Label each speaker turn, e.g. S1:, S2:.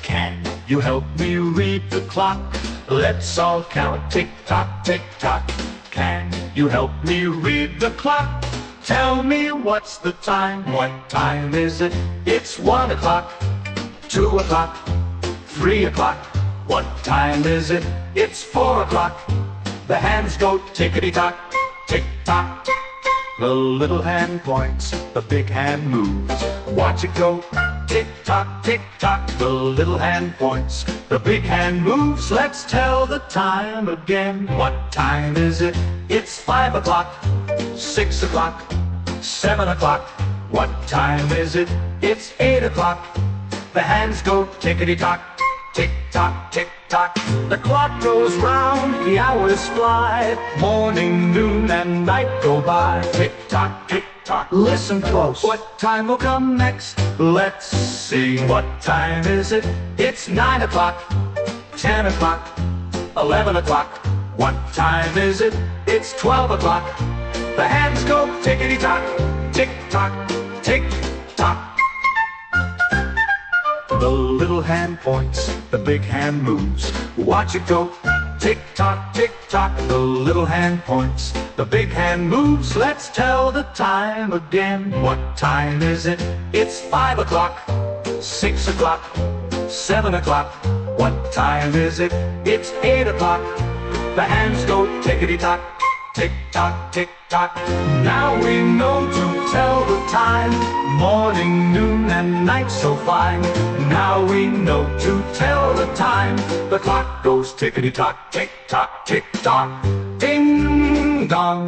S1: Can you help me read the clock? Let's all count tick-tock, tick-tock. Can you help me read the clock? Tell me what's the time? What time is it? It's 1 o'clock, 2 o'clock, 3 o'clock. What time is it? It's 4 o'clock. The hands go tickety-tock, tick-tock. The little hand points, the big hand moves. Watch it go, tick-tock, tick-tock. The little hand points, the big hand moves. Let's tell the time again. What time is it? It's 5 o'clock, 6 o'clock, 7 o'clock. What time is it? It's 8 o'clock. The hands go tickety-tock, tick-tock, tick-tock. The clock goes round, the hours fly. Morning, noon, and night go by. Tick-tock, tick-tock, listen close. What time will come next? Let's see. What time is it? It's 9 o'clock, 10 o'clock, 11 o'clock. What time is it? It's 12 o'clock. The hands go tickety-tock, tick-tock, tick-tock. The little hand points, the big hand moves. Watch it go, tick-tock, tick-tock. The little hand points, the big hand moves. Let's tell the time again. What time is it? It's 5 o'clock, 6 o'clock, 7 o'clock. What time is it? It's 8 o'clock. The hands go tickety-tock, tick-tock, tick-tock. Now we know to tell the time. Morning, noon, and night so fine. Now we know to tell the time. The clock goes tickety-tock, tick-tock, tick-tock. Ding-dong.